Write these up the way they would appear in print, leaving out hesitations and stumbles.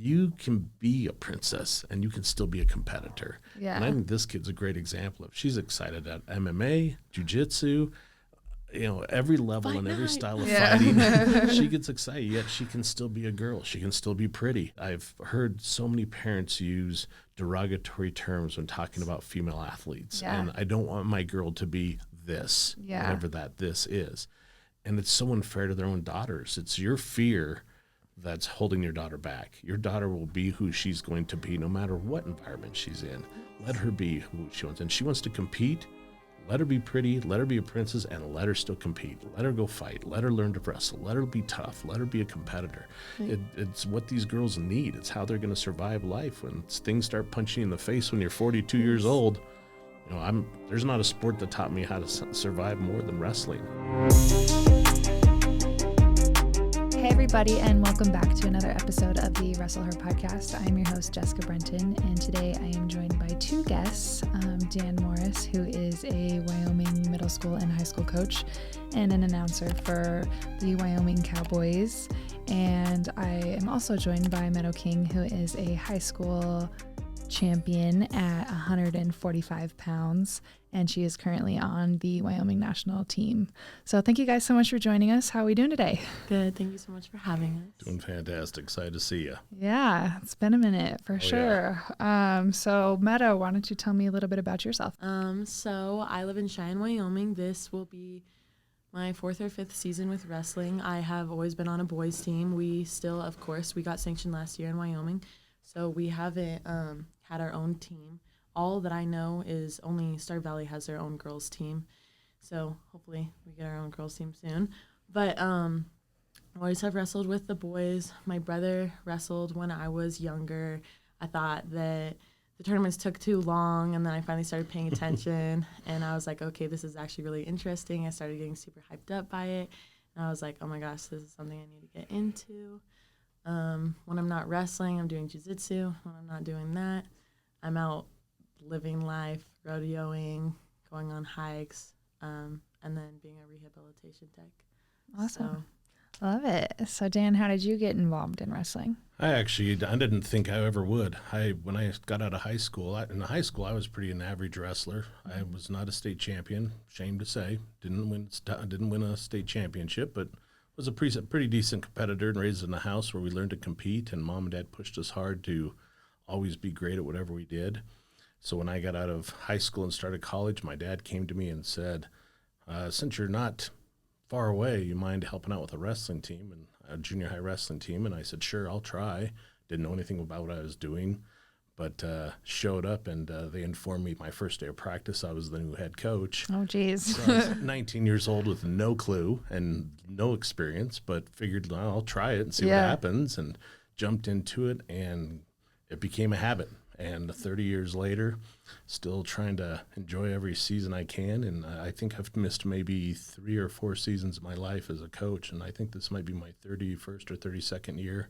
you can be a princess and you can still be a competitor. Yeah. And I think this kid's a great example of she's excited at MMA, jiu-jitsu, every level and every style of fighting. She gets excited, yet she can still be a girl. She can still be pretty. I've heard so many parents use derogatory terms when talking about female athletes. Yeah. And I don't want my girl to be this, whatever this is. And it's so unfair to their own daughters. It's your fear that's holding your daughter back. Your daughter will be who she's going to be no matter what environment she's in. Let her be who she wants. And she wants to compete. Let her be pretty, let her be a princess, and let her still compete. Let her go fight. Let her learn to wrestle. Let her be tough. Let her be a competitor. It's what these girls need. It's how they're going to survive life. When things start punching you in the face when you're 42 years old, there's not a sport that taught me how to survive more than wrestling. Hey everybody, and welcome back to another episode of the Wrestle Her podcast. I'm your host, Jessica Brenton, and today I am joined by two guests, Dan Morris, who is a Wyoming middle school and high school coach and an announcer for the Wyoming Cowboys. And I am also joined by Meadow King, who is a high school champion at 145 pounds, and she is currently on the Wyoming national team. So thank you guys so much for joining us. How are we doing today? Good. Thank you so much for having us. Doing fantastic. Excited to see you. Yeah, it's been a minute for sure. Yeah. So Meadow, why don't you tell me a little bit about yourself? So I live in Cheyenne, Wyoming. This will be my 4th or 5th season with wrestling. I have always been on a boys team. We still, of course, we got sanctioned last year in Wyoming. So we haven't had our own team. All that I know is only Star Valley has their own girls team. So hopefully we get our own girls team soon. But I always have wrestled with the boys. My brother wrestled when I was younger. I thought that the tournaments took too long, and then I finally started paying attention. And I was like, okay, this is actually really interesting. I started getting super hyped up by it. And I was like, oh my gosh, this is something I need to get into. When I'm not wrestling, I'm doing jiu-jitsu. When I'm not doing that, I'm out living life, rodeoing, going on hikes, and then being a rehabilitation tech. Awesome. Love it. So Dan, how did you get involved in wrestling? I didn't think I ever would. When I got out of high school, in high school I was pretty an average wrestler. I was not a state champion, shame to say. Didn't win a state championship, but was a pretty decent competitor and raised in a house where we learned to compete, and mom and dad pushed us hard to always be great at whatever we did. So when I got out of high school and started college, my dad came to me and said, since you're not far away, you mind helping out with a wrestling team, and a junior high wrestling team? And I said, sure, I'll try. Didn't know anything about what I was doing, but showed up, and they informed me my first day of practice I was the new head coach. Oh, geez. So I was 19 years old with no clue and no experience, but figured, well, I'll try it and see what happens, and jumped into it, and it became a habit. And 30 years later, still trying to enjoy every season I can. And I think I've missed maybe 3 or 4 seasons of my life as a coach, and I think this might be my 31st or 32nd year.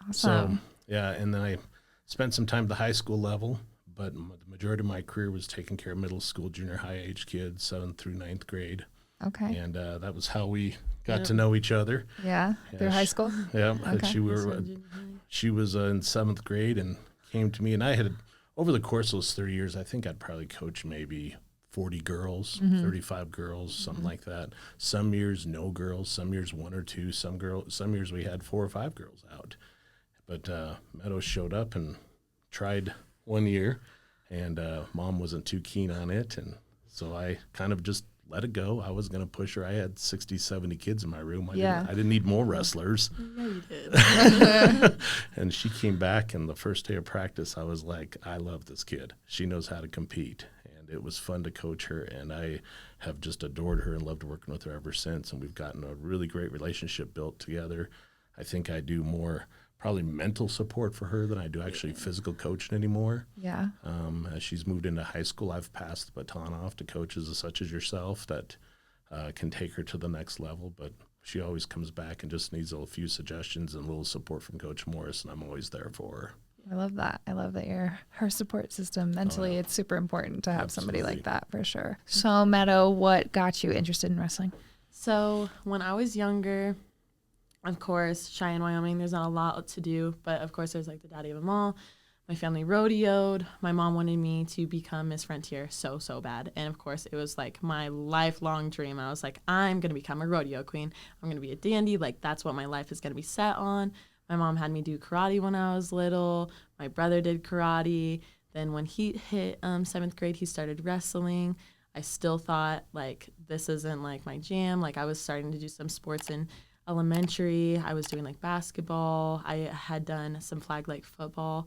Awesome. So, and then I spent some time at the high school level, but the majority of my career was taking care of middle school, junior high age kids, 7th through 9th grade. Okay. And that was how we got to know each other. Yeah, through high school? Yeah. Okay. She was in 7th grade and came to me, and I had, over the course of those 30 years, I think I'd probably coached maybe 40 girls, 35 girls, something like that. Some years, no girls. Some years, 1 or 2. Some years we had 4 or 5 girls out. But Meadow showed up and tried one year, and mom wasn't too keen on it, and so I kind of just let it go. I was going to push her. I had 60, 70 kids in my room. I didn't need more wrestlers. Yeah, you did. And she came back, and the first day of practice, I was like, I love this kid. She knows how to compete. And it was fun to coach her, and I have just adored her and loved working with her ever since. And we've gotten a really great relationship built together. I think I do more probably mental support for her than I do actually physical coaching anymore. Yeah. As she's moved into high school, I've passed the baton off to coaches such as yourself that can take her to the next level. But she always comes back and just needs a few suggestions and a little support from Coach Morris, and I'm always there for her. I love that. I love that you're her support system. Mentally, it's super important to have somebody like that for sure. So, Meadow, what got you interested in wrestling? So when I was younger, of course, Cheyenne, Wyoming, there's not a lot to do, but of course there's like the daddy of them all. My family rodeoed. My mom wanted me to become Miss Frontier so bad. And of course, it was like my lifelong dream. I was like, I'm going to become a rodeo queen. I'm going to be a dandy. Like, that's what my life is going to be set on. My mom had me do karate when I was little. My brother did karate. Then when he hit 7th grade, he started wrestling. I still thought, like, this isn't, like, my jam. Like, I was starting to do some sports in elementary. I was doing like basketball. I had done some flag like football.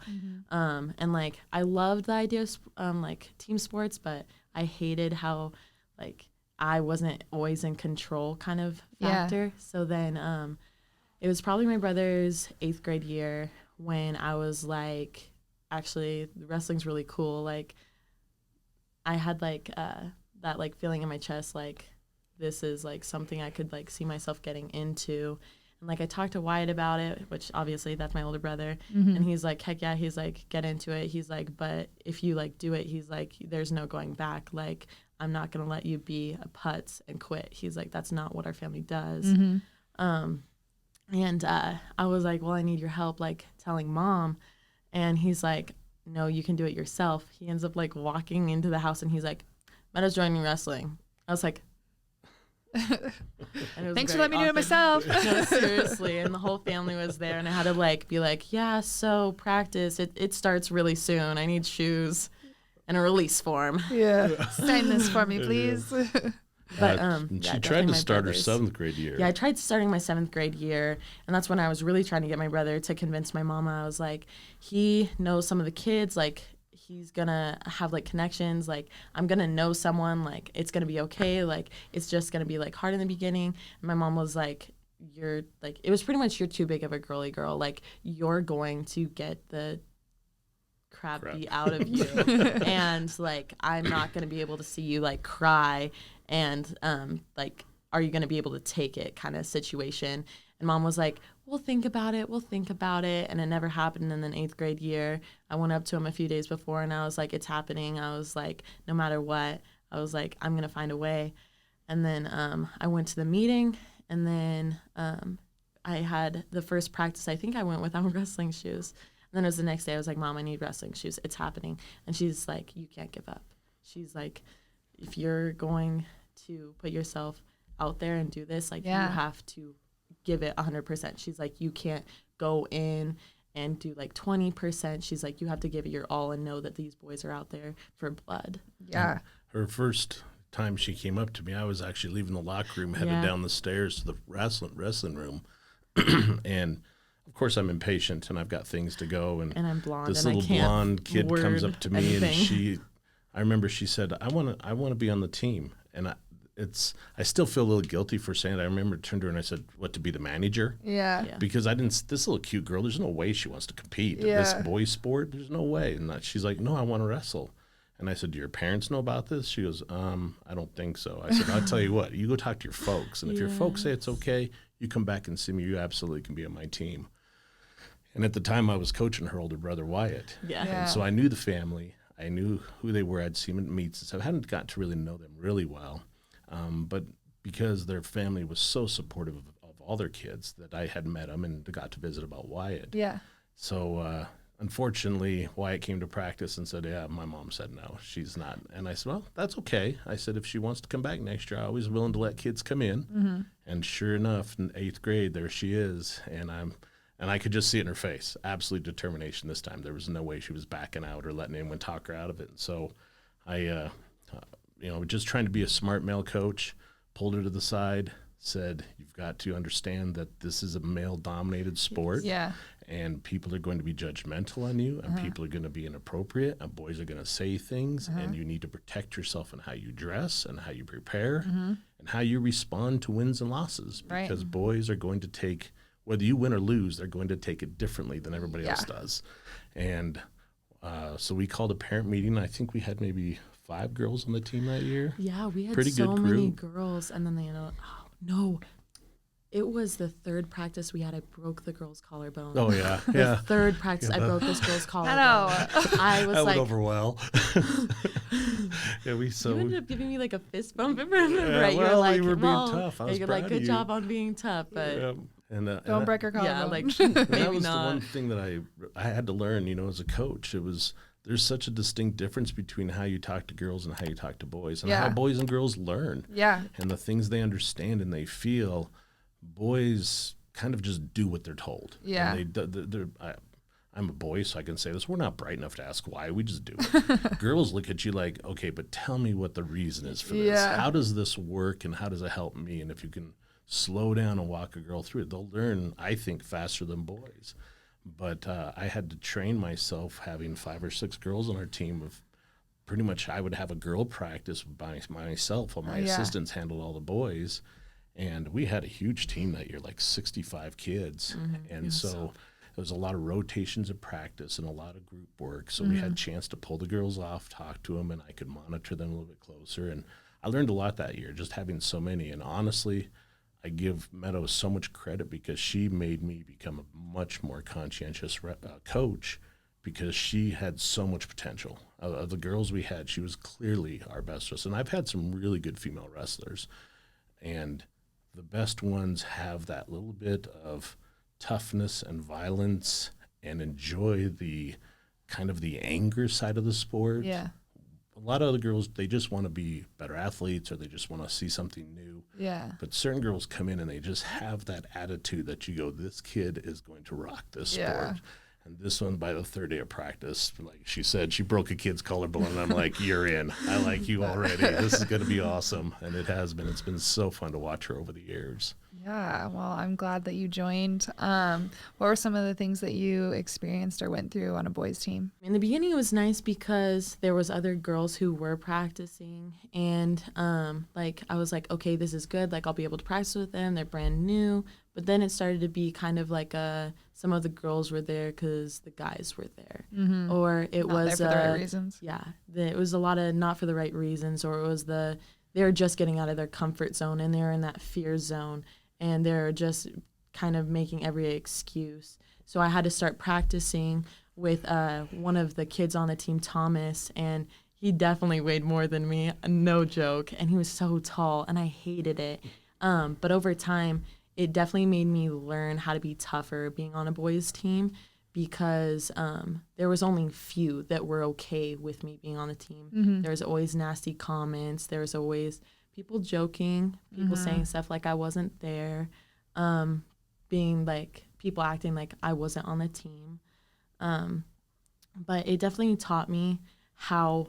And like I loved the idea of like team sports, but I hated how like I wasn't always in control kind of factor. Yeah. So then it was probably my brother's 8th grade year when I was like, actually wrestling's really cool. Like I had like that like feeling in my chest, like this is like something I could like see myself getting into. And like I talked to Wyatt about it, which obviously that's my older brother. And he's like, heck yeah, he's like, get into it. He's like, but if you like do it, he's like, there's no going back. Like, I'm not going to let you be a putz and quit. He's like, that's not what our family does. And I was like, well, I need your help, like telling mom. And he's like, no, you can do it yourself. He ends up like walking into the house and he's like, Meadow's joining wrestling. I was like, thanks for letting me do it myself. No, seriously. And the whole family was there and I had to like be like, yeah, so practice. It starts really soon. I need shoes and a release form. Yeah. Sign this for me, please. But she tried to start her 7th grade year. Yeah, I tried starting my 7th grade year, and that's when I was really trying to get my brother to convince my mama. I was like, he knows some of the kids, like he's gonna have like connections, like I'm gonna know someone, like it's gonna be okay, like it's just gonna be like hard in the beginning. And my mom was like, you're like, it was pretty much, you're too big of a girly girl, like you're going to get the crap beat out of you. And like I'm not gonna be able to see you like cry, and like are you gonna be able to take it kind of situation. And mom was like, we'll think about it. And it never happened. And then 8th grade year, I went up to him a few days before and I was like, it's happening. I was like, no matter what, I was like, I'm going to find a way. And then I went to the meeting, and then I had the first practice. I think I went without wrestling shoes. And then it was the next day. I was like, Mom, I need wrestling shoes. It's happening. And she's like, you can't give up. She's like, if you're going to put yourself out there and do this, like you have to give it 100%. She's like, you can't go in and do like 20%. She's like, you have to give it your all and know that these boys are out there for blood. Yeah. Her first time she came up to me, I was actually leaving the locker room, headed down the stairs to the wrestling room. And of course I'm impatient and I've got things to go. And I'm blonde. This and little I can't blonde kid comes up to me anything. and I remember she said, I want to be on the team. And I still feel a little guilty for saying it. I remember turned to her and I said, what, to be the manager? Yeah. Because this little cute girl, there's no way she wants to compete in this boy sport. There's no way. And she's like, no, I want to wrestle. And I said, do your parents know about this? She goes, I don't think so. I said, I'll tell you what, you go talk to your folks. And if your folks say it's okay, you come back and see me. You absolutely can be on my team. And at the time I was coaching her older brother, Wyatt. Yeah. And so I knew the family. I knew who they were. I'd seen them at meets. So I hadn't got to really know them really well. But because their family was so supportive of all their kids that I had met them and got to visit about Wyatt. Yeah. So unfortunately, Wyatt came to practice and said, yeah, my mom said no, she's not. And I said, well, that's okay. I said, if she wants to come back next year, I'm always willing to let kids come in. And sure enough, in 8th grade, there she is. And I could just see it in her face, absolute determination this time. There was no way she was backing out or letting anyone talk her out of it. And so I just trying to be a smart male coach, pulled her to the side, said, you've got to understand that this is a male-dominated sport. Yeah. And people are going to be judgmental on you, and people are going to be inappropriate, and boys are going to say things, and you need to protect yourself in how you dress and how you prepare and how you respond to wins and losses. Because boys are going to take, whether you win or lose, they're going to take it differently than everybody else does. And so we called a parent meeting. I think we had maybe 5 girls on the team that year. Yeah, we had Pretty so good many crew. girls, and then they ended up, no, it was the 3rd practice we had. I broke the girl's collarbone. Oh yeah, The 3rd practice, I broke this girl's collarbone. I was that like, went over well. Yeah, you ended up giving me like a fist bump. Right? Well, you were like, we were being tough. I was you're proud like, of good you. job on being tough, but And Don't break her collarbone. Yeah, like and that maybe was the not. one thing that I had to learn, as a coach. There's such a distinct difference between how you talk to girls and how you talk to boys, and how boys and girls learn. Yeah. And the things they understand and they feel. Boys kind of just do what they're told. Yeah. And I'm a boy, so I can say this. We're not bright enough to ask why. We just do it. Girls look at you like, okay, but tell me what the reason is for this. Yeah. How does this work, and how does it help me? And if you can slow down and walk a girl through it, they'll learn, I think, faster than boys. But I had to train myself having 5 or 6 girls on our team. Of pretty much I would have a girl practice by myself while my assistants handled all the boys. And we had a huge team that year, like 65 kids. And so there was a lot of rotations of practice and a lot of group work. So we had a chance to pull the girls off, talk to them, and I could monitor them a little bit closer. And I learned a lot that year, just having so many. And honestly, I give Meadow so much credit because she made me become a much more conscientious coach, because she had so much potential. Of the girls we had, she was clearly our best wrestler. And I've had some really good female wrestlers. And the best ones have that little bit of toughness and violence and enjoy the kind of the anger side of the sport. Yeah. A lot of other girls, they just want to be better athletes, or they just want to see something new. Yeah. But certain girls come in and they just have that attitude that you go, this kid is going to rock this sport. And this one, by the 3rd day of practice, like she said, she broke a kid's collarbone, and I'm like, you're in. I like you already. This is going to be awesome. And it has been. It's been so fun to watch her over the years. Yeah, well, I'm glad that you joined. What were some of the things that you experienced or went through on a boys' team? In the beginning, it was nice because there was other girls who were practicing, and like I was like, okay, this is good. Like I'll be able to practice with them. They're brand new. But then it started to be kind of like some of the girls were there because the guys were there, or it Not was there for the right reasons. Yeah, it was a lot of not for the right reasons, or it was they were just getting out of their comfort zone and they're in that fear zone. And they're just kind of making every excuse. So I had to start practicing with one of the kids on the team, Thomas, and he definitely weighed more than me, no joke. And he was so tall, and I hated it. But over time, it definitely made me learn how to be tougher being on a boys' team, because there was only few that were okay with me being on the team. There was always nasty comments. There was always people joking, people saying stuff like I wasn't there, being like people acting like I wasn't on the team. But it definitely taught me how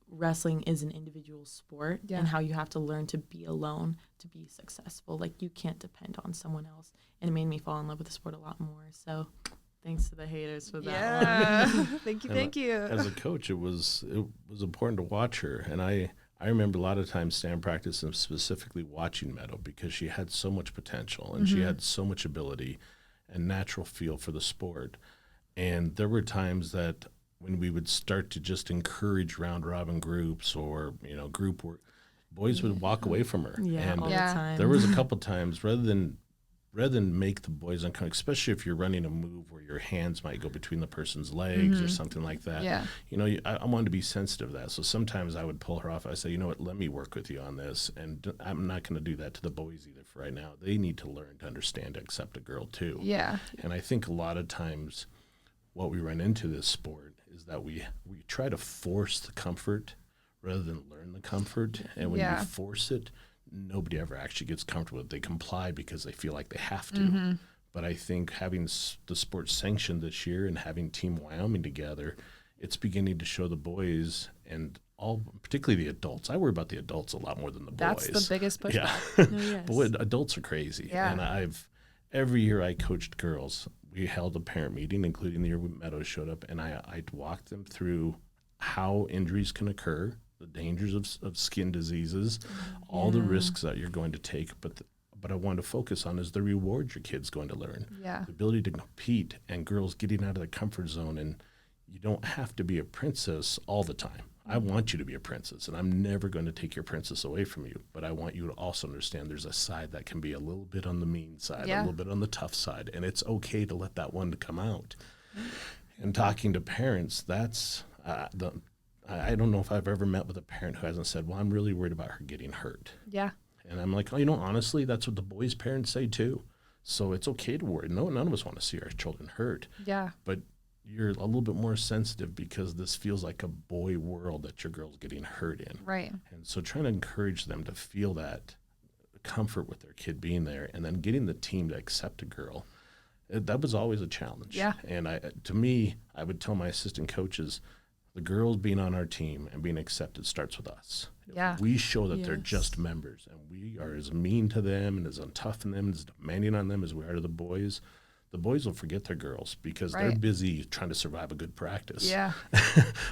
wrestling is an individual sport and how you have to learn to be alone to be successful. Like you can't depend on someone else. And it made me fall in love with the sport a lot more. So thanks to the haters for that one. Thank you. As a coach, it was important to watch her. And I remember a lot of times staying in practice and specifically watching Meadow, because she had so much potential and she had so much ability and natural feel for the sport. And there were times that when we would start to just encourage round robin groups or, group work, boys would walk away from her. Yeah, and all the time. there was a couple times rather than make the boys uncomfortable, especially if you're running a move where your hands might go between the person's legs or something like that. Yeah. I wanted to be sensitive to that. So sometimes I would pull her off. I say, you know what, let me work with you on this. And I'm not going to do that to the boys either for right now. They need to learn to understand, to accept a girl too. Yeah. And I think a lot of times what we run into this sport is that we try to force the comfort rather than learn the comfort. And when you force it, nobody ever actually gets comfortable with it. They comply because they feel like they have to. But I think having the sport sanctioned this year and having Team Wyoming together, it's beginning to show the boys and particularly the adults. I worry about the adults a lot more than the boys. That's the biggest pushback. Yeah. Oh, yes. But adults are crazy. Yeah. And every year I coached girls. We held a parent meeting, including the year Meadow showed up, and I walked them through how injuries can occur, the dangers of skin diseases, all the risks that you're going to take. But I want to focus on is the rewards your kid's going to learn. Yeah. The ability to compete and girls getting out of the comfort zone. And you don't have to be a princess all the time. I want you to be a princess, and I'm never going to take your princess away from you. But I want you to also understand there's a side that can be a little bit on the mean side, a little bit on the tough side, and it's okay to let that one come out. And talking to parents, that's I don't know if I've ever met with a parent who hasn't said, well, I'm really worried about her getting hurt. Yeah. And I'm like, honestly, that's what the boys' parents say too. So it's okay to worry. No, none of us want to see our children hurt. Yeah. But you're a little bit more sensitive because this feels like a boy world that your girl's getting hurt in. Right. And so trying to encourage them to feel that comfort with their kid being there, and then getting the team to accept a girl, that was always a challenge. Yeah. And to me, I would tell my assistant coaches, the girls being on our team and being accepted starts with us. Yeah. If we show that they're Yes. just members and we are as mean to them and as tough on them, as demanding on them as we are to the boys will forget their girls because they're Right. busy trying to survive a good practice. Yeah.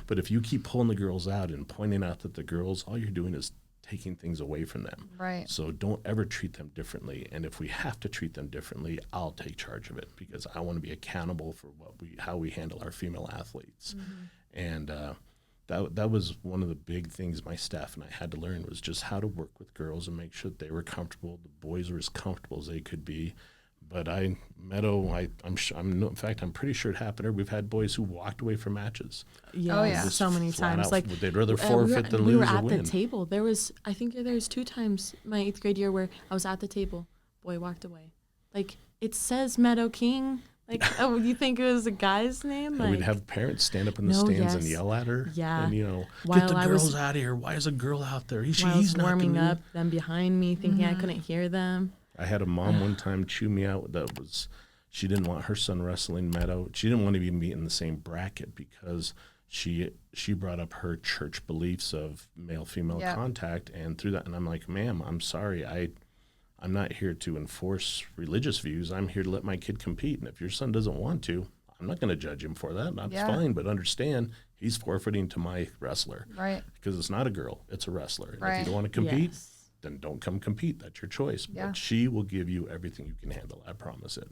But if you keep pulling the girls out and pointing out that the girls, all you're doing is taking things away from them. Right. So don't ever treat them differently. And if we have to treat them differently, I'll take charge of it because I want to be accountable for how we handle our female athletes. And that was one of the big things my staff and I had to learn was just how to work with girls and make sure that they were comfortable. The boys were as comfortable as they could be. But in fact, I'm pretty sure it happened. We've had boys who walked away from matches. Yeah, Oh, yeah. so many Flat times. out, Like they'd rather forfeit than we lose were or at win. the table. I think there was 2 times my 8th grade year where I was at the table. Boy walked away. Like it says Meadow King. Like, oh, you think it was a guy's name? And Like, we'd have parents stand up in the No, stands and yes. yell at her. Yeah. And, get While the I girls was- out of here. Why is a girl out there? He's while I was not warming gonna-" up, them behind me thinking I couldn't hear them. I had a mom one time chew me out. She didn't want her son wrestling Meadow. She didn't want to even be in the same bracket because she brought up her church beliefs of male-female Yeah. contact. And through that, and I'm like, ma'am, I'm sorry. I'm not here to enforce religious views. I'm here to let my kid compete. And if your son doesn't want to, I'm not going to judge him for that. That's Yeah. fine. But understand, he's forfeiting to my wrestler. Right. Because it's not a girl, it's a wrestler. And if Right. you don't want to compete, Yes. then don't come compete. That's your choice. Yeah. But she will give you everything you can handle. I promise it.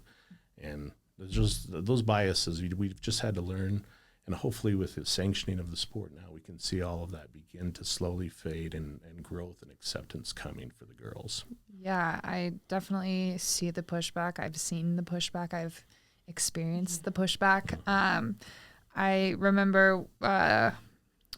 And there's just those biases we've just had to learn. And hopefully with the sanctioning of the sport now, we can see all of that begin to slowly fade and growth and acceptance coming for the girls. Yeah, I definitely see the pushback. I've seen the pushback. I've experienced the pushback. I remember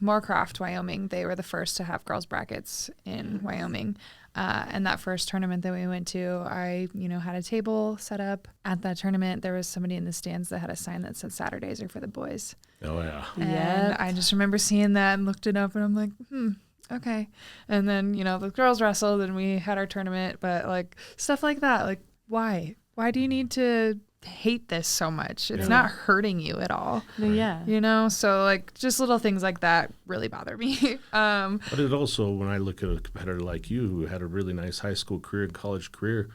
Moorcroft, Wyoming. They were the first to have girls brackets in Wyoming. And that first tournament that we went to, I, had a table set up at that tournament. There was somebody in the stands that had a sign that said Saturdays are for the boys. Oh, yeah. And Yep. I just remember seeing that and looked it up and I'm like, okay. And then, the girls wrestled and we had our tournament, but like stuff like that, like why? Why do you need to hate this so much? It's Yeah. not hurting you at all. No, yeah. So like just little things like that really bother me. But it also, when I look at a competitor like you who had a really nice high school career and college career,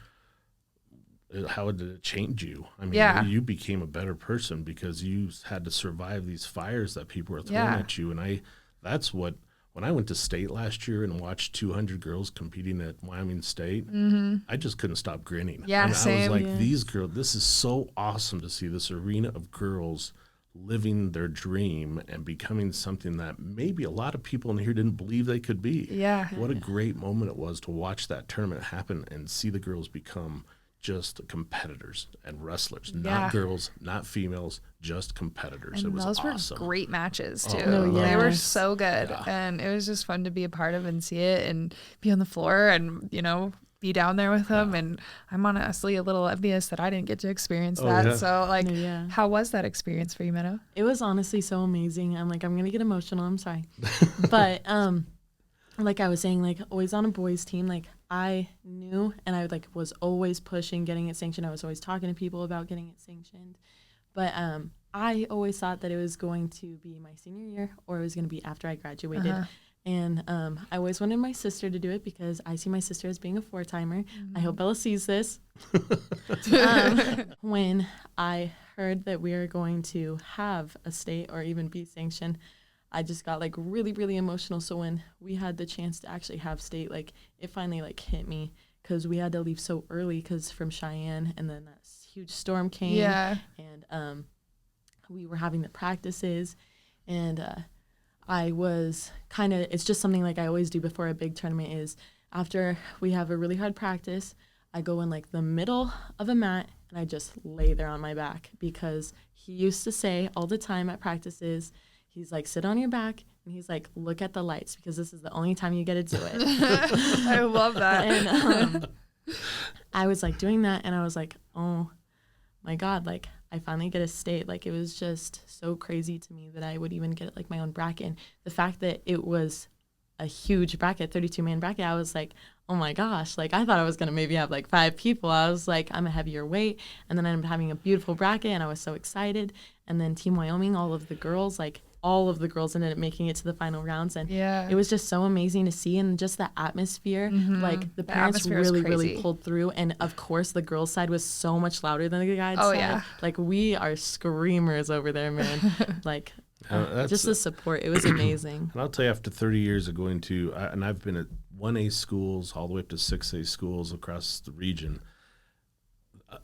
how did it change you? I mean, Yeah. you became a better person because you had to survive these fires that people were throwing Yeah. at you. And that's what, when I went to state last year and watched 200 girls competing at Wyoming State, I just couldn't stop grinning. Yeah, I was same. like, Yeah. these girls, this is so awesome to see this arena of girls living their dream and becoming something that maybe a lot of people in here didn't believe they could be. Yeah. What a great moment it was to watch that tournament happen and see the girls become just competitors and wrestlers, Yeah. not girls, not females, just competitors. It And was those awesome. were great matches too. Oh, No, They were yes. so good. Yeah. And it was just fun to be a part of and see it and be on the floor and, be down there with them. And I'm honestly a little envious that I didn't get to experience Oh, that. yeah. So like, No, yeah. how was that experience for you, Meadow? It was honestly so amazing. I'm going to get emotional. I'm sorry. But like I was saying, like always on a boys team, like I knew and I was always pushing getting it sanctioned. I was always talking to people about getting it sanctioned. But I always thought that it was going to be my senior year or it was going to be after I graduated. Uh-huh. And I always wanted my sister to do it because I see my sister as being a 4-timer. I hope Bella sees this. When I heard that we were going to have a state or even be sanctioned, I just got really, really emotional. So when we had the chance to actually have state, it finally hit me because we had to leave so early because from Cheyenne and then that huge storm came. Yeah. And we were having the practices and I was it's just something I always do before a big tournament is after we have a really hard practice, I go in the middle of a mat and I just lay there on my back because he used to say all the time at practices, he's sit on your back and he's look at the lights because this is the only time you get to do it. I love that. And I was like doing that, and I was like, oh my God, like I finally get a state. Like it was just so crazy to me that I would even get like my own bracket. And the fact that it was a huge bracket, 32-man bracket, I was like, oh my gosh, like I thought I was going to maybe have like 5 people. I was like, I'm a heavier weight. And then I ended up having a beautiful bracket, and I was so excited. And then Team Wyoming, all of the girls ended up making it to the final rounds. And it was just so amazing to see. And just the atmosphere, like the parents really pulled through. And of course, the girls' side was so much louder than the guys' side. Yeah. Like we are screamers over there, man. Like just the support. It was amazing. And I'll tell you, after 30 years of going to, and I've been at 1A schools all the way up to 6A schools across the region,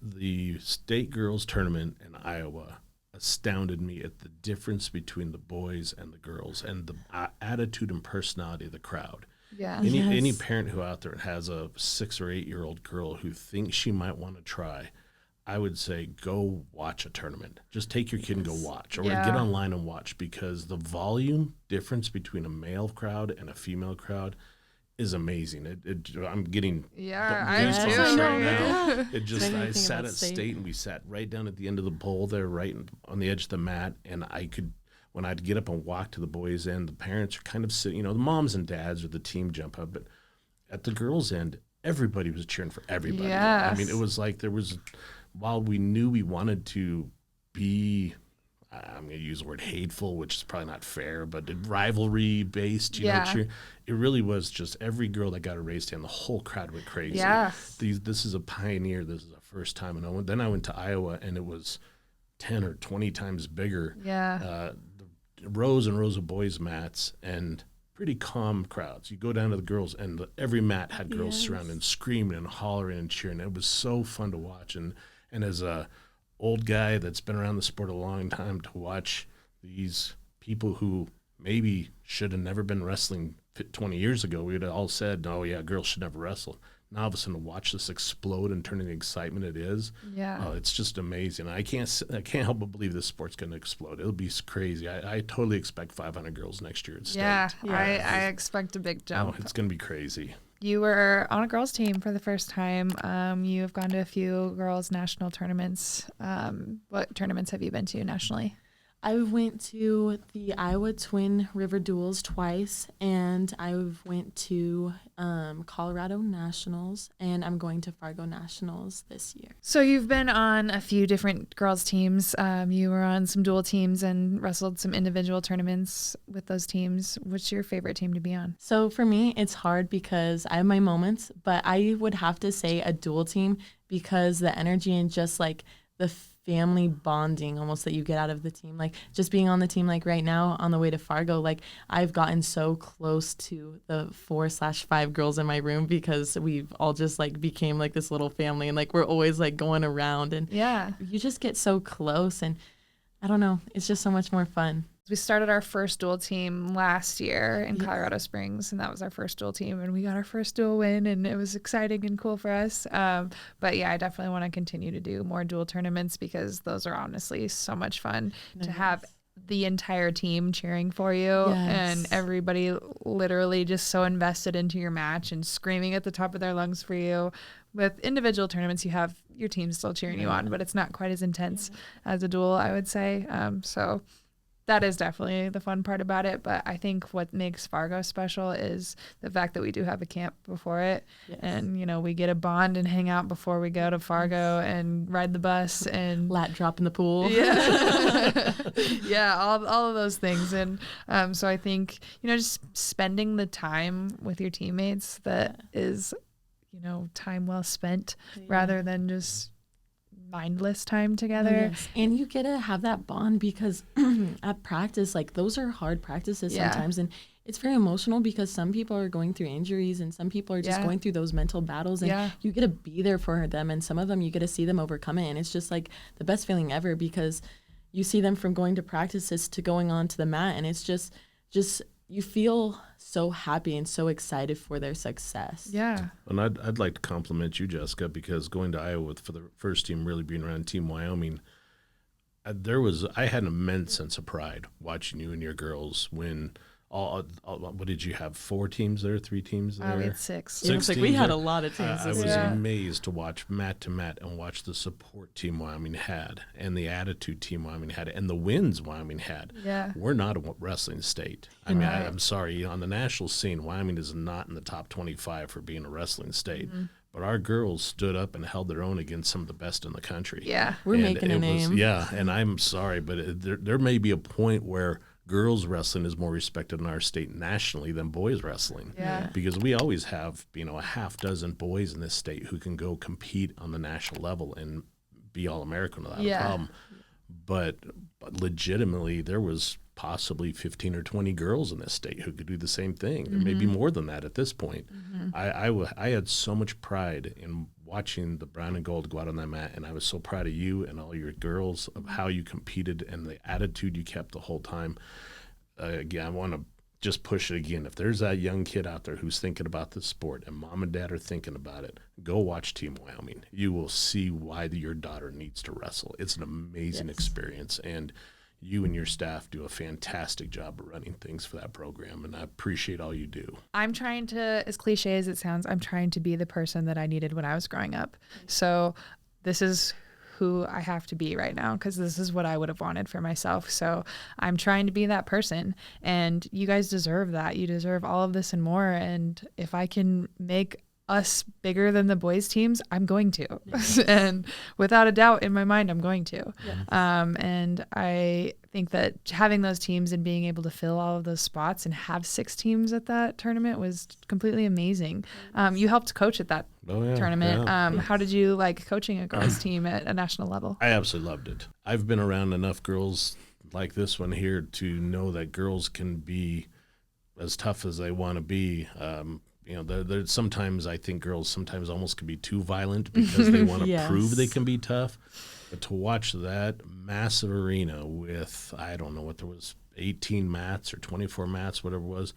the state girls tournament in Iowa astounded me at the difference between the boys and the girls and the attitude and personality of the crowd. Yeah. Any parent who out there has a 6 or 8 year old girl who thinks she might want to try, I would say go watch a tournament. Just take your kid and go watch, or get online and watch, because the volume difference between a male crowd and a female crowd is amazing. I'm getting goosebumps right now. It just, I sat at state, and we sat right down at the end of the bowl there, right on the edge of the mat, and I could, when I'd get up and walk to the boys' end, the parents are kind of sitting, the moms and dads or the team jump up, but at the girls' end, everybody was cheering for everybody. Yes. I mean, it was like there was, while we knew we wanted to be, I'm going to use the word hateful, which is probably not fair, but rivalry-based, you know, cheer. It really was just every girl that got a raised hand, the whole crowd went crazy. Yes. This is a pioneer. This is a first time. And then I went to Iowa, and it was 10 or 20 times bigger. Yeah. Rows and rows of boys' mats and pretty calm crowds. You go down to the girls, and every mat had girls surrounding, screaming and hollering and cheering. It was so fun to watch. And as a old guy that's been around the sport a long time, to watch these people who maybe should have never been wrestling 20 years ago, we would have all said, oh yeah, girls should never wrestle. Now all of a sudden to watch this explode and turn into the excitement it is, it's just amazing. I can't help but believe this sport's going to explode. It'll be crazy. I totally expect 500 girls next year at state. I expect a big jump. Oh, it's going to be crazy. You were on a girls' team for the first time. You have gone to a few girls' national tournaments. What tournaments have you been to nationally? I went to the Iowa Twin River Duels twice, and I went to Colorado Nationals, and I'm going to Fargo Nationals this year. So you've been on a few different girls' teams. You were on some dual teams and wrestled some individual tournaments with those teams. What's your favorite team to be on? So for me, it's hard because I have my moments, but I would have to say a dual team, because the energy and just like the family bonding almost that you get out of the team, like just being on the team, like right now on the way to Fargo, like I've gotten so close to the 4/5 girls in my room, because we've all just like became like this little family, and like we're always like going around, and you just get so close, and I don't know, it's just so much more fun. We started our first dual team last year in Colorado Springs, and that was our first dual team, and we got our first dual win, and it was exciting and cool for us. But yeah, I definitely want to continue to do more dual tournaments, because those are honestly so much fun to have the entire team cheering for you and everybody literally just so invested into your match and screaming at the top of their lungs for you. With individual tournaments, you have your team still cheering you on, but it's not quite as intense as a dual, I would say. So that is definitely the fun part about it. But I think what makes Fargo special is the fact that we do have a camp before it. And, you know, we get a bond and hang out before we go to Fargo and ride the bus and lat drop in the pool. All of those things. And so I think, you know, just spending the time with your teammates, that is, you know, time well spent rather than just mindless time together. And you get to have that bond, because at practice, like those are hard practices sometimes, and it's very emotional, because some people are going through injuries and some people are just going through those mental battles, and you get to be there for them, and some of them you get to see them overcome it, and it's just like the best feeling ever, because you see them from going to practices to going on to the mat, and it's just you feel so happy and so excited for their success. Yeah. And I'd like to compliment you, Jessica, because going to Iowa for the first team, really being around Team Wyoming, I had an immense sense of pride watching you and your girls win what did you have? 4 teams there, 3 teams there? We had 6. It looks like we had a lot of teams I this was year. amazed to watch mat to mat and watch the support team Wyoming had and the attitude team Wyoming had and the wins Wyoming had. Yeah. We're not a wrestling state. I mean, I'm sorry. On the national scene, Wyoming is not in the top 25 for being a wrestling state. Mm-hmm. But our girls stood up and held their own against some of the best in the country. Yeah. We're making a name. Yeah, and I'm sorry, but there may be a point where girls wrestling is more respected in our state nationally than boys wrestling. Yeah. Because we always have, a half dozen boys in this state who can go compete on the national level and be All-American without a problem. But legitimately, there was possibly 15 or 20 girls in this state who could do the same thing. There may be more than that at this point. I had so much pride in watching the brown and gold go out on that mat, and I was so proud of you and all your girls of how you competed and the attitude you kept the whole time. Again, I want to just push it again. If there's that young kid out there who's thinking about this sport and mom and dad are thinking about it, go watch Team Wyoming. You will see why your daughter needs to wrestle. It's an amazing experience, and you and your staff do a fantastic job of running things for that program, and I appreciate all you do. I'm trying to, as cliche as it sounds, I'm trying to be the person that I needed when I was growing up. So this is who I have to be right now, because this is what I would have wanted for myself. So I'm trying to be that person, and you guys deserve that. You deserve all of this and more. And if I can make us bigger than the boys teams, I'm going to. And without a doubt in my mind, I'm going to. And I think that having those teams and being able to fill all of those spots and have 6 teams at that tournament was completely amazing. You helped coach at that tournament. How did you like coaching a girls team at a national level? I absolutely loved it. I've been around enough girls like this one here to know that girls can be as tough as they want to be. There's sometimes I think girls sometimes almost can be too violent because they want to prove they can be tough. But to watch that massive arena with, I don't know what there was, 18 mats or 24 mats, whatever it was,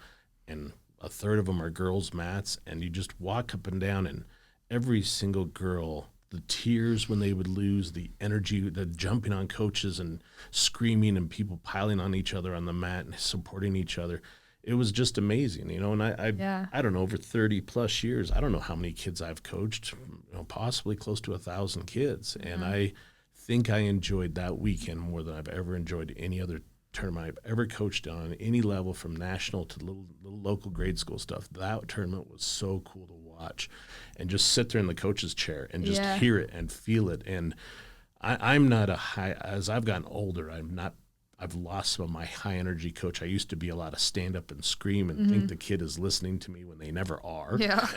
and a third of them are girls' mats, and you just walk up and down, and every single girl, the tears when they would lose, the energy, the jumping on coaches and screaming and people piling on each other on the mat and supporting each other. It was just amazing, and I don't know, over 30 plus years, I don't know how many kids I've coached, possibly close to 1,000 kids. And I think I enjoyed that weekend more than I've ever enjoyed any other tournament I've ever coached on any level, from national to little local grade school stuff. That tournament was so cool to watch and just sit there in the coach's chair and just hear it and feel it. And I'm not as I've gotten older, I've lost some of my high energy coach. I used to be a lot of stand up and scream and think the kid is listening to me when they never are. Yeah.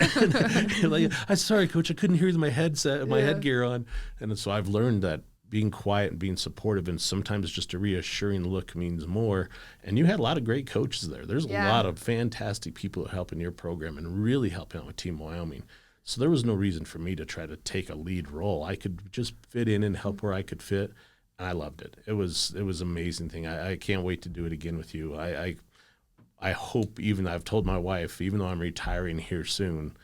I'm sorry, coach, I couldn't hear my headgear on. And so I've learned that being quiet and being supportive and sometimes just a reassuring look means more. And you had a lot of great coaches there. There's a lot of fantastic people helping your program and really helping out with Team Wyoming. So there was no reason for me to try to take a lead role. I could just fit in and help where I could fit. I loved it. It was an amazing thing. I can't wait to do it again with you. I hope, I've told my wife, even though I'm retiring here soon,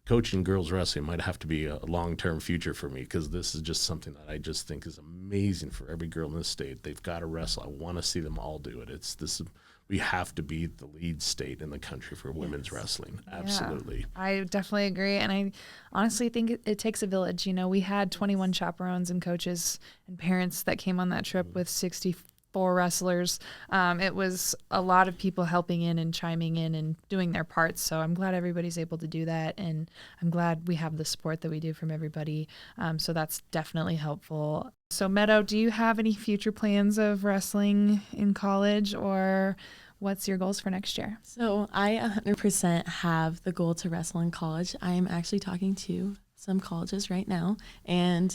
coaching girls wrestling might have to be a long-term future for me, because this is just something that I just think is amazing for every girl in this state. They've got to wrestle. I want to see them all do it. We have to be the lead state in the country for women's wrestling. Absolutely. Yeah, I definitely agree. And I honestly think it takes a village. We had 21 chaperones and coaches and parents that came on that trip with 64 wrestlers. It was a lot of people helping in and chiming in and doing their parts. So I'm glad everybody's able to do that. And I'm glad we have the support that we do from everybody. So that's definitely helpful. So Meadow, do you have any future plans of wrestling in college, or what's your goals for next year? So I 100% have the goal to wrestle in college. I am actually talking to some colleges right now, and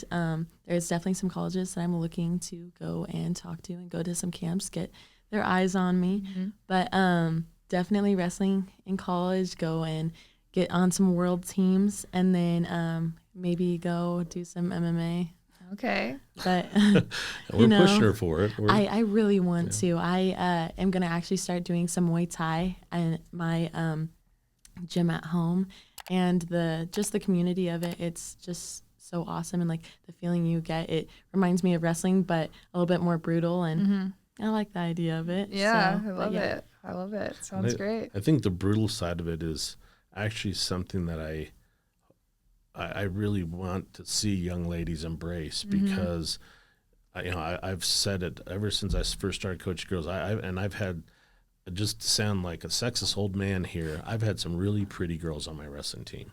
there's definitely some colleges that I'm looking to go and talk to and go to some camps, get their eyes on me. But definitely wrestling in college, go and get on some world teams, and then maybe go do some MMA. Okay. But we're pushing her for it. I really want to. I am going to actually start doing some Muay Thai in my gym at home, and the community of it, it's just so awesome. And like the feeling you get, it reminds me of wrestling, but a little bit more brutal, and I like the idea of it. Yeah, so, I love it. I love it. Sounds great. I think the brutal side of it is actually something that I really want to see young ladies embrace, because I've said it ever since I first started coaching girls. I've had, just to sound like a sexist old man here, I've had some really pretty girls on my wrestling team.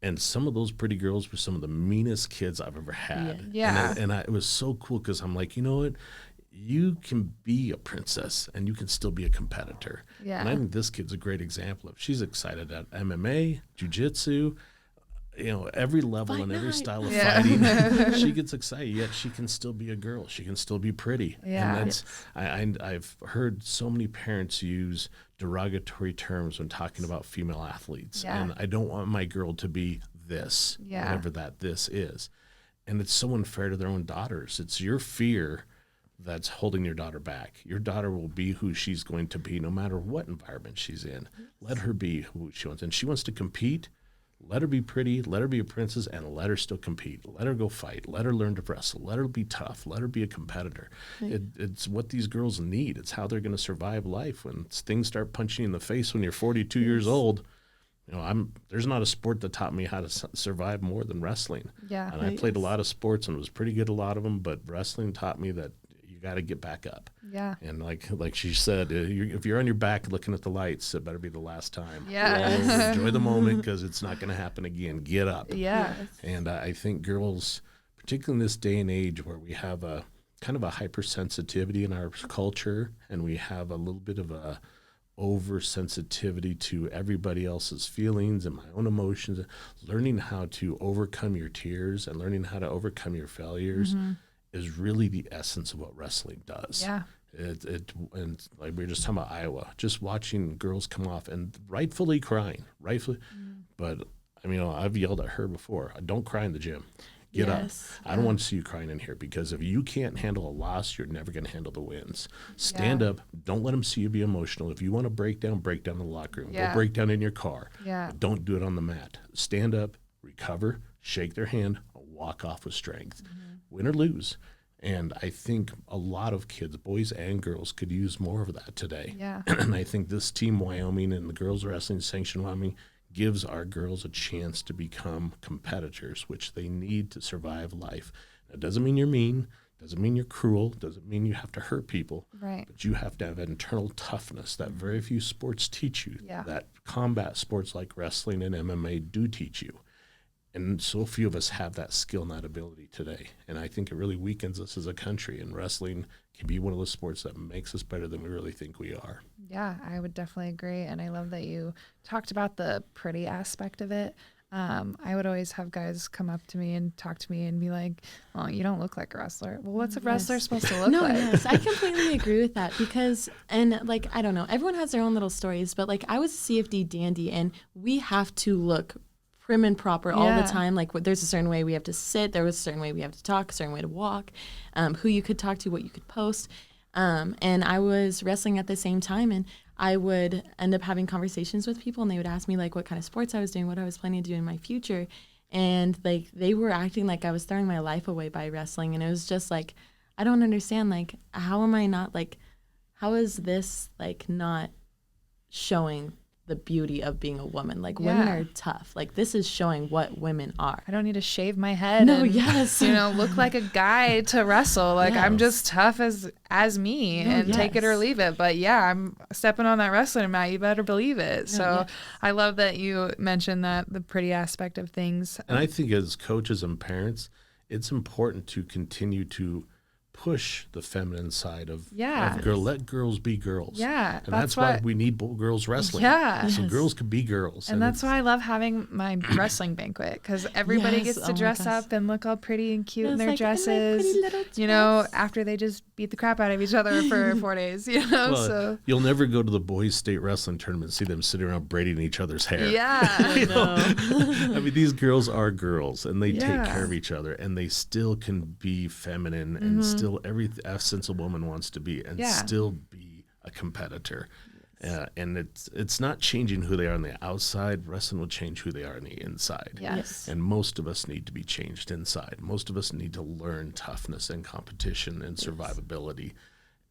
And some of those pretty girls were some of the meanest kids I've ever had. Yeah. And it was so cool, because I'm like, you know what? You can be a princess and you can still be a competitor. Yeah. And I think this kid's a great example of, she's excited at MMA, jiu-jitsu, every level and every style of fighting. She gets excited, yet she can still be a girl. She can still be pretty. Yeah. And that's, I've heard so many parents use derogatory terms when talking about female athletes. Yeah. And I don't want my girl to be this, whatever this is. And it's so unfair to their own daughters. It's your fear that's holding your daughter back. Your daughter will be who she's going to be no matter what environment she's in. Let her be who she wants. And she wants to compete. Let her be pretty, let her be a princess, and let her still compete. Let her go fight. Let her learn to wrestle. Let her be tough. Let her be a competitor. Right. It's what these girls need. It's how they're going to survive life. When things start punching you in the face when you're 42 years old, there's not a sport that taught me how to survive more than wrestling. Yeah. And I played a lot of sports and was pretty good at a lot of them, but wrestling taught me that you got to get back up. Yeah. And like she said, if you're on your back looking at the lights, it better be the last time. Yeah. Enjoy the moment, because it's not going to happen again. Get up. Yeah. And I think girls, particularly in this day and age where we have a kind of a hypersensitivity in our culture, and we have a little bit of a oversensitivity to everybody else's feelings and my own emotions, learning how to overcome your tears and learning how to overcome your failures is really the essence of what wrestling does. Yeah. And like we were just talking about Iowa, just watching girls come off and rightfully crying, but I've yelled at her before, don't cry in the gym. Get up. I don't want to see you crying in here, because if you can't handle a loss, you're never going to handle the wins. Stand up. Don't let them see you be emotional. If you want to break down in the locker room. Go break down in your car. But don't do it on the mat. Stand up, recover, shake their hand, walk off with strength. Win or lose. And I think a lot of kids, boys and girls, could use more of that today. Yeah. And I think this Team Wyoming and the Girls Wrestling Sanction Wyoming gives our girls a chance to become competitors, which they need to survive life. That doesn't mean you're mean, doesn't mean you're cruel, doesn't mean you have to hurt people. Right. But you have to have internal toughness that very few sports teach you, that combat sports like wrestling and MMA do teach you. And so few of us have that skill and that ability today. And I think it really weakens us as a country. And wrestling can be one of those sports that makes us better than we really think we are. Yeah, I would definitely agree. And I love that you talked about the pretty aspect of it. I would always have guys come up to me and talk to me and be like, "Oh, you don't look like a wrestler." Well, what's a wrestler supposed to look like? Yes, I completely agree with that, because, and like, I don't know, everyone has their own little stories, but like I was a CFD dandy, and we have to look prim and proper all the time. Like, there's a certain way we have to sit, there was a certain way we have to talk, a certain way to walk, who you could talk to, what you could post. And I was wrestling at the same time, and I would end up having conversations with people, and they would ask me like what kind of sports I was doing, what I was planning to do in my future. And like they were acting like I was throwing my life away by wrestling. And it was just like, I don't understand, like, how am I not, like, how is this like not showing the beauty of being a woman? Like, women are tough. Like, this is showing what women are. I don't need to shave my head and, look like a guy to wrestle. Like, I'm just tough as me and take it or leave it. But I'm stepping on that wrestling mat. You better believe it. So I love that you mentioned that, the pretty aspect of things. And I think as coaches and parents, it's important to continue to push the feminine side of girl. Let girls be girls. Yeah. And that's why we need girls wrestling. Yeah. So girls can be girls. And that's why I love having my wrestling banquet, because everybody gets to dress up and look all pretty and cute in their dresses, after they just beat the crap out of each other for 4 days, Well, so you'll never go to the boys state wrestling tournament and see them sitting around braiding each other's hair. Yeah. I mean, these girls are girls, and they take care of each other, and they still can be feminine and still every essence a woman wants to be, and still be a competitor. And it's not changing who they are on the outside. Wrestling will change who they are on the inside. Yes. And most of us need to be changed inside. Most of us need to learn toughness and competition and survivability.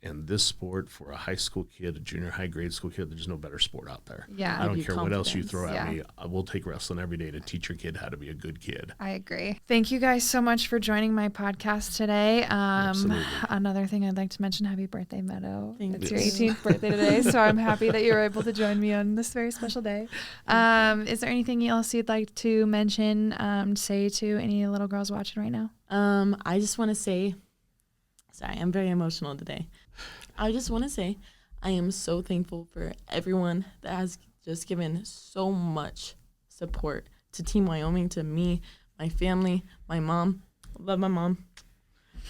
And this sport, for a high school kid, a junior high grade school kid, there's no better sport out there. Yeah. I don't Give you care what else you confidence. throw at Yeah. me. I will take wrestling every day to teach your kid how to be a good kid. I agree. Thank you guys so much for joining my podcast today. Absolutely. Another thing I'd like to mention, happy birthday, Meadow. Thank It's you. your 18th birthday today, so I'm happy that you were able to join me on this very special day. Is there anything else you'd like to mention, say to any little girls watching right now? I just want to say, sorry, I'm very emotional today. I just want to say I am so thankful for everyone that has just given so much support to Team Wyoming, to me, my family, my mom. Love my mom.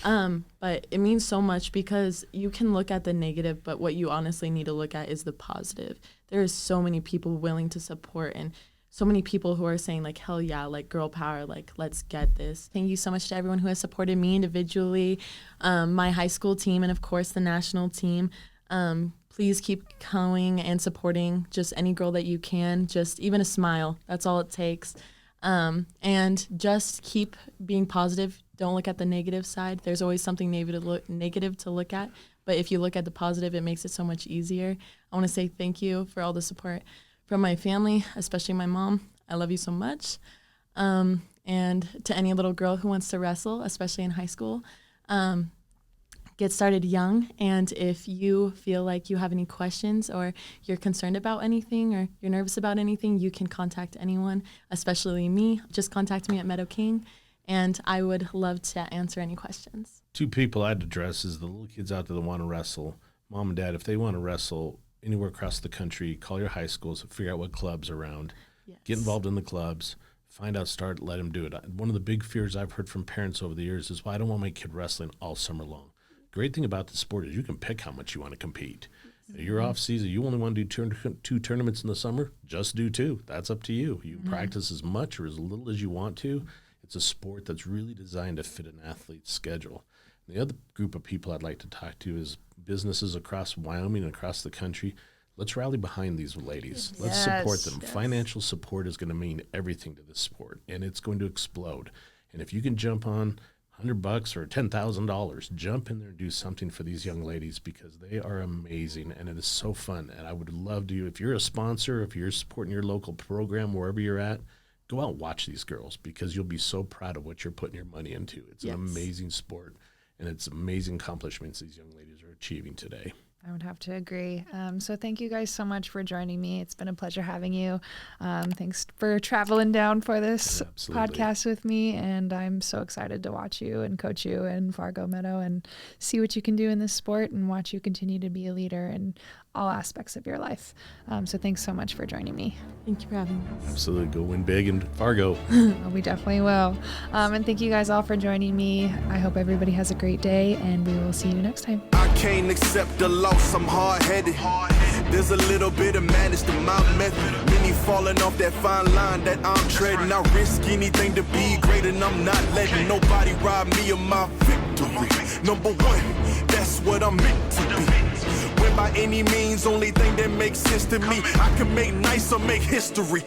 But it means so much because you can look at the negative, but what you honestly need to look at is the positive. There is so many people willing to support, and so many people who are saying, like, hell yeah, like, girl power, like, let's get this. Thank you so much to everyone who has supported me individually, my high school team, and of course the national team. Please keep going and supporting just any girl that you can, just even a smile. That's all it takes. And just keep being positive. Don't look at the negative side. There's always something negative to look at. But if you look at the positive, it makes it so much easier. I want to say thank you for all the support from my family, especially my mom. I love you so much. And to any little girl who wants to wrestle, especially in high school, get started young. And if you feel like you have any questions or you're concerned about anything or you're nervous about anything, you can contact anyone, especially me. Just contact me at Meadow King, and I would love to answer any questions. Two people I'd address is the little kids out there that want to wrestle. Mom and Dad, if they want to wrestle anywhere across the country, call your high schools, figure out what clubs are around, Yes. get involved in the clubs, find out, start, let them do it. One of the big fears I've heard from parents over the years is, well, I don't want my kid wrestling all summer long. Great thing about the sport is you can pick how much you want to compete. You're off season, you only want to do two tournaments in the summer, just do two. That's up to you. You practice as much or as little as you want to. It's a sport that's really designed to fit an athlete's schedule. The other group of people I'd like to talk to is businesses across Wyoming and across the country. Let's rally behind these ladies. Let's support them. Yes. Financial support is going to mean everything to this sport, and it's going to explode. And if you can jump on $100 or $10,000, jump in there and do something for these young ladies because they are amazing, and it is so fun. And I would love to, if you're a sponsor, if you're supporting your local program, wherever you're at, go out and watch these girls because you'll be so proud of what you're putting your money into. It's an amazing sport. And it's amazing accomplishments these young ladies are achieving today. I would have to agree. So thank you guys so much for joining me. It's been a pleasure having you. Thanks for traveling down for this Absolutely. podcast with me. And I'm so excited to watch you and coach you in Fargo Meadow and see what you can do in this sport and watch you continue to be a leader in all aspects of your life. So thanks so much for joining me. Thank you for having us. Absolutely. Go win big in Fargo. We definitely will. And thank you guys all for joining me. I hope everybody has a great day, and we will see you next time. I can't accept the loss, I'm hard-headed. There's a little bit of madness to my method. Many falling off that fine line that I'm treading. I risk anything to be great, and I'm not letting nobody rob me of my victory. Number one, that's what I'm meant to be. When by any means, only thing that makes sense to me, I can make nice or make history.